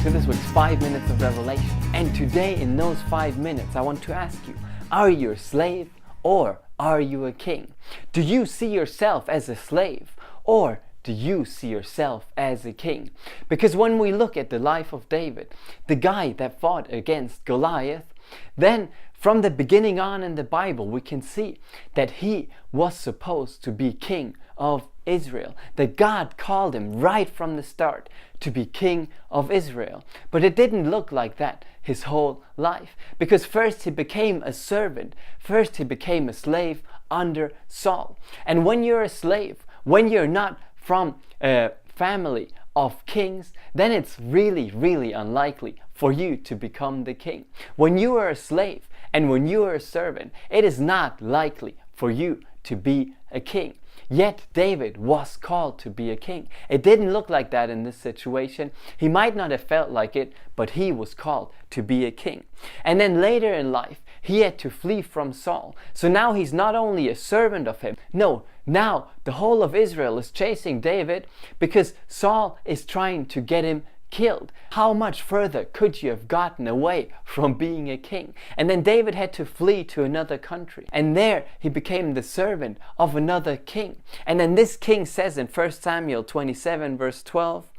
to this week's 5 minutes of revelation. And today in those 5 minutes, I want to ask you, are you a slave or are you a king? Do you see yourself as a slave or do you see yourself as a king? Because when we look at the life of David, the guy that fought against Goliath, then from the beginning on in the Bible, we can see that he was supposed to be king of Israel, that God called him right from the start to be king of Israel. But it didn't look like that his whole life, because first he became a servant, first he became a slave under Saul. And when you're a slave, when you're not from a family of kings, then it's really unlikely for you to become the king. When you are a slave and when you are a servant, it is not likely for you to be a king. Yet David was called to be a king. It didn't look like that in this situation. He might not have felt like it, but he was called to be a king. And then later in life, he had to flee from Saul. So now he's not only a servant of him, no, now the whole of Israel is chasing David because Saul is trying to get him killed. How much further could you have gotten away from being a king? And then David had to flee to another country, and there he became the servant of another king. And then this king says in 1 Samuel 27 verse 12,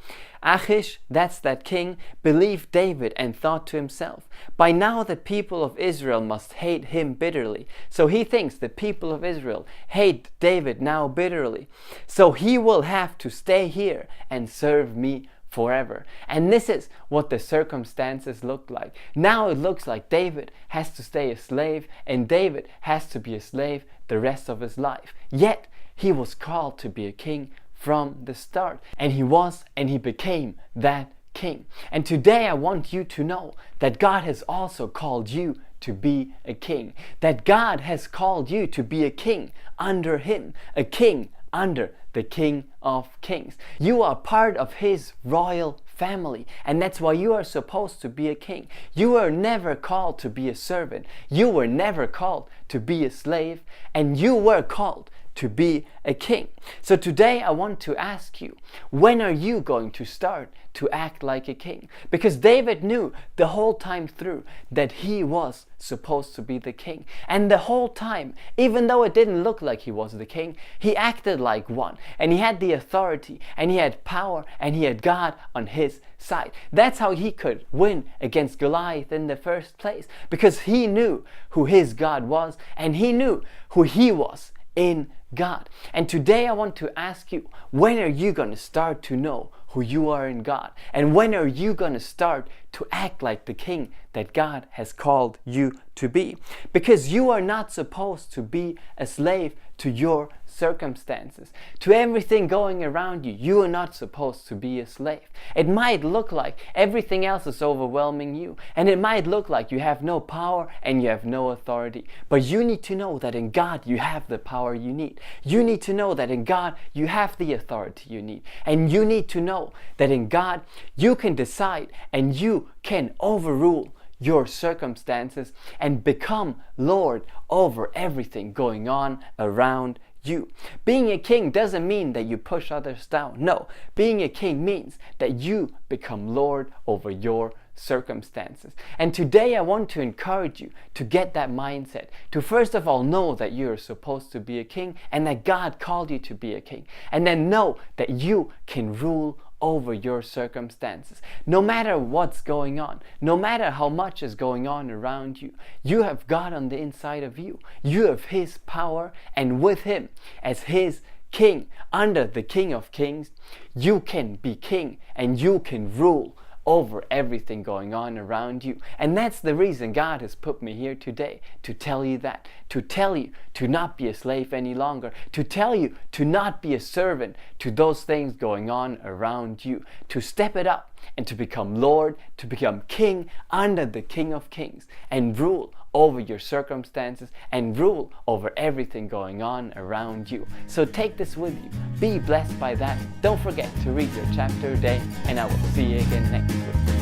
Achish, that's that king, believed David and thought to himself, by now the people of Israel must hate him bitterly. So he thinks the people of Israel hate David now bitterly. So he will have to stay here and serve me forever. And this is what the circumstances look like. Now it looks like David has to stay a slave, and David has to be a slave the rest of his life. Yet he was called to be a king from the start, and he became that king. And today I want you to know that God has also called you to be a king, that God has called you to be a king under him, a king under the King of Kings. You are part of his royal family, and that's why you are supposed to be a king. You were never called to be a servant. You were never called to be a slave, and you were called to be a king. So today I want to ask you, when are you going to start to act like a king? Because David knew the whole time through that he was supposed to be the king. And the whole time, even though it didn't look like he was the king, he acted like one. And he had the authority, and he had power, and he had God on his side. That's how he could win against Goliath in the first place, because he knew who his God was, and he knew who he was in God. And today I want to ask you, when are you going to start to know who you are in God? And when are you going to start to act like the king that God has called you to be? Because you are not supposed to be a slave to your circumstances, to everything going around you. You are not supposed to be a slave. It might look like everything else is overwhelming you, and it might look like you have no power and you have no authority, but you need to know that in God you have the power you need. You need to know that in God you have the authority you need, and you need to know that in God you can decide and you can overrule your circumstances and become Lord over everything going on around you. Being a king doesn't mean that you push others down. No, being a king means that you become Lord over your circumstances. And today I want to encourage you to get that mindset, to first of all know that you are supposed to be a king and that God called you to be a king, and then know that you can rule over your circumstances. No matter what's going on, no matter how much is going on around you, you have God on the inside of you. You have his power, and with him as his king, under the King of Kings, you can be king and you can rule over everything going on around you. And that's the reason God has put me here today, to tell you that, to tell you to not be a slave any longer, to tell you to not be a servant to those things going on around you, to step it up and to become Lord, to become king under the King of Kings and rule over your circumstances and rule over everything going on around you. So take this with you. Be blessed by that. Don't forget to read your chapter a day, and I will see you again next week.